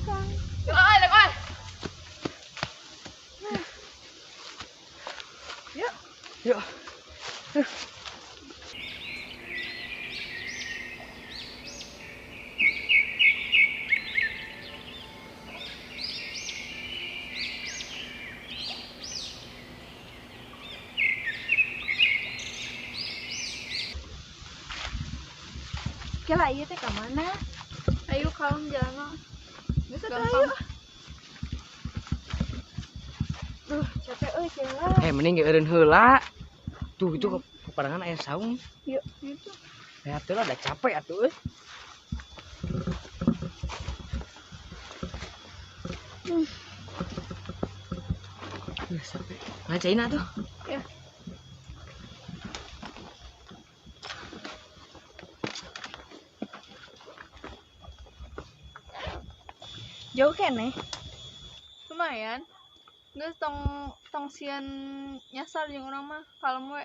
sang. Được rồi. Yuk. Yuk. Kela ieu teh ka mana? Ayo kalem jalan mah. Geus Gampang. Duh, capek euy Kela. Mending eureun heula. Tuh itu keparangan aya saung. Yuk, itu. Ya atuh lah udah capek atuh euy. Sampai ngacain atuh. Ya. Jauh keneh. Lumayan. Geus tong sieun nyasar jeung urang mah kalem we.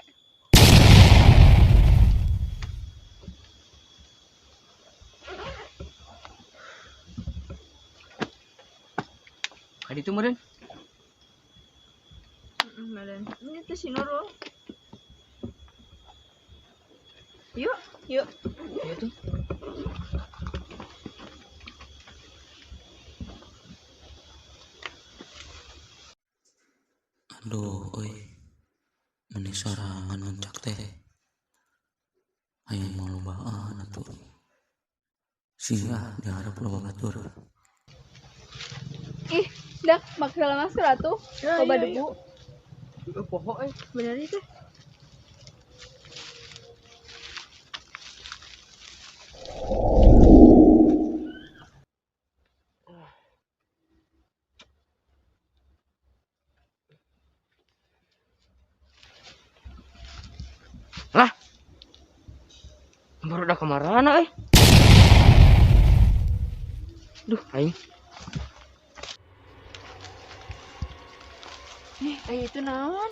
Ka ditu meureun. Meureun. Ini teh si Nurul. Yuk. Ya tuh. Aduh, oi, meni sorangan oncak teh. Ayo mau lobaan atuh. Sia diharap loba batur. Ih, dah make heula masker atuh. Loba debu. Poho euy. Bener itu. Lah. Baru udah kemarana euy. Duh, aing. Itu naon?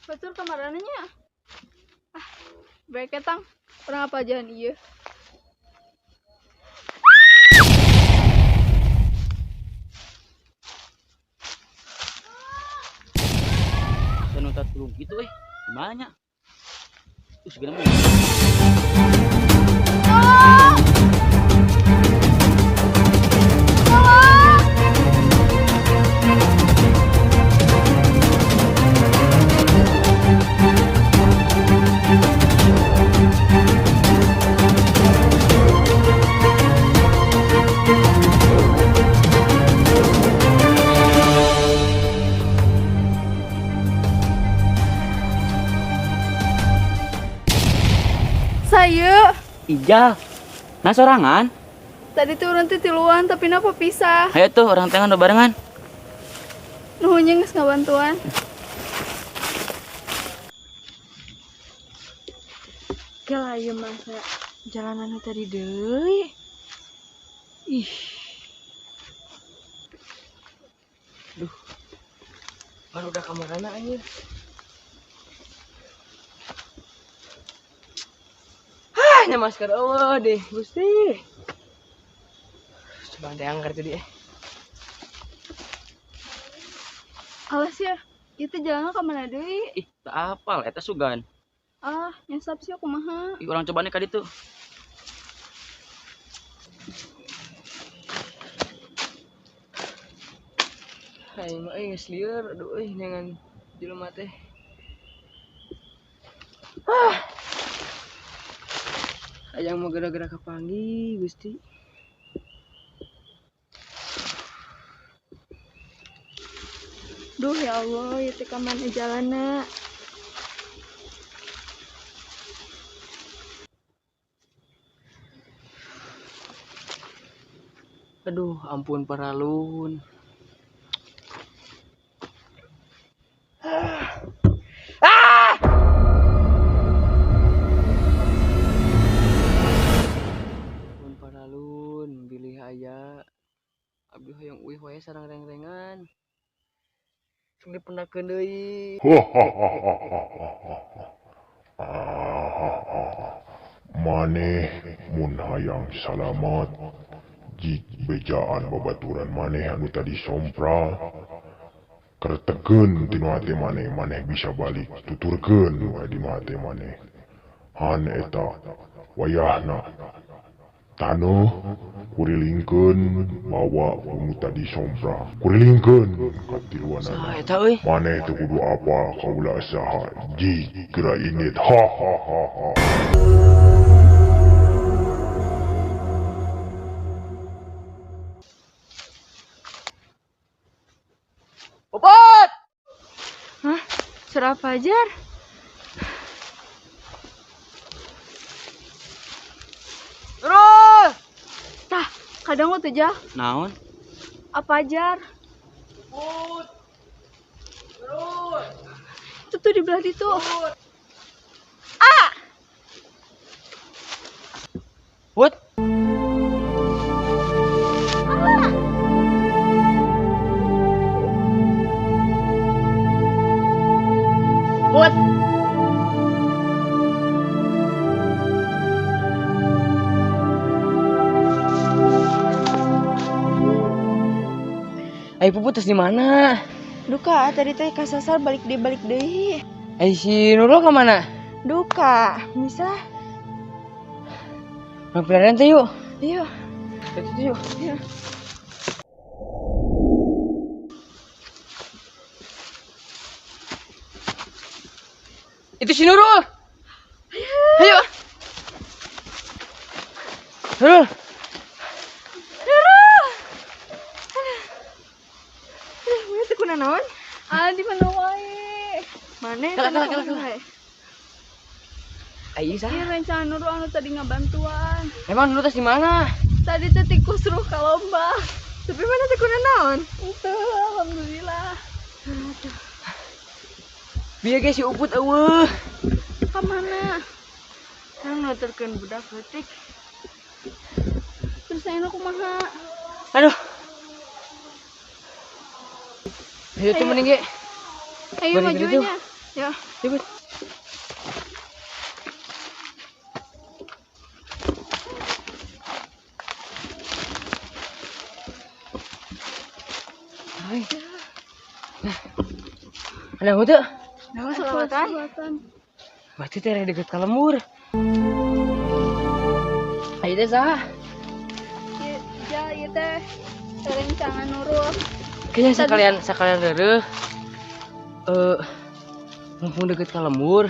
Batur kamarananya. Baik ketang. Urang apa ajahan ieu? Sanunta tulung gitu euy. Gimana nya? Segala mah. Saya Ijal. Nah sorangan. tadi tuh urang teh tiluan tapi napa pisah. Ayo tuh orang tengah udah barengan. Nuhunnya geus ngabantuan. Kela ieu masa jalanan tadi deui. Ih. Duh. Baru udah kemarana anjir. Nya masker Allah deh, Gusti. Coba teh angker tuh dia. Alas ya, itu jalannya ke mana deui? Ih, tak apal eta sugan. Ah, nyesap sih kumaha. Ih, orang cobanya ka ditu. Aing mah geus lieur, aduh euy dengan jelema teh. Hayang mau gerak-gerak kapanggih, Gusti. Duh ya Allah, ieu teh ka mana jalanna? Aduh, ampun paralun. Abdi hoyong uih wae sareng reng-rengan. Sing dipendakeun deui. Maneh mun hayang salamat jik bejaan babaturan maneh anu tadi sompra kertekeun tinu hate maneh, maneh bisa balik tuturkeun wae dinu hate maneh. Han eta wayahna taneuh kurilingkeun bawa anu tadi sompra, kurilingkeun ka tiluanana. Saha eta euy? Maneh teu kudu apa kaula saha jik geura init. Ha. Opat! Hah? Surah Fajar? Terus! Tah, kadang lo tuh Jah. Naon? Apa Fajar? Put! Terus! Itu tuh di belah itu. Put! Put! Ayo Puput terus di mana? Duka, tadi teh kasasar balik deui. Si Nurul ke mana? Duka, bisa? Ngapain teh yuk? Iya. Itu yuk. Iya. Itu si Nurul. Ayo. Nurul. Mana teh kuna naon? Di mana wae? Mana Kalah, teh kalah. naon? Ayo sah. Ieu rencana Nurul anu tadi ngabantuan. Emang Nurul tes di mana? Tadi teh tikus suruh ka lomba. Tapi mana teh kuna naon? Itu alhamdulillah. Biar ge si Uput eueuh. Ka mana? Kan nuturkeun budak leutik. Terus ayeuna kumaha? Aduh. Ayo tuh mending ge. Ayo Balik dulu. majunya. Ya. Cepet. Hai. Ada apa tuh? Naon selawatan? Berarti teh deket ka lembur. Ayo deh sah. Ieu teh rencana Nurul. Kayaknya sekalian reureuh. Mumpung deket ka lembur.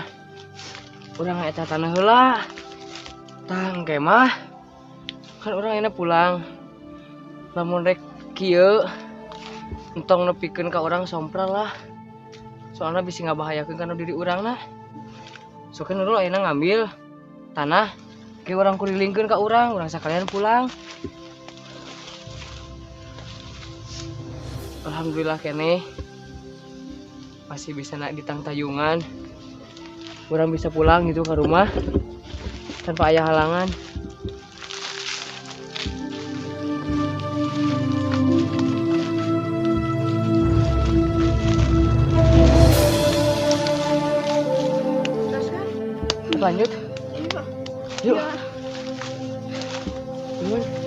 Urang eta tanah heula. Tah engke mah. Kan urang enak pulang. Lamun rek kieu entong nepikeun ka urang sompral lah. Soalnya bisa ngabahayakeun kana diri urang nah. Soalnya Nurul ayeuna ngambil tanah ke urang kurilingkeun ka urang sakalian pulang. Alhamdulillah kene masih bisa nak ditang tayungan. Urang bisa pulang gitu ke rumah tanpa aya halangan. Lanjut. Yuk. Duluan.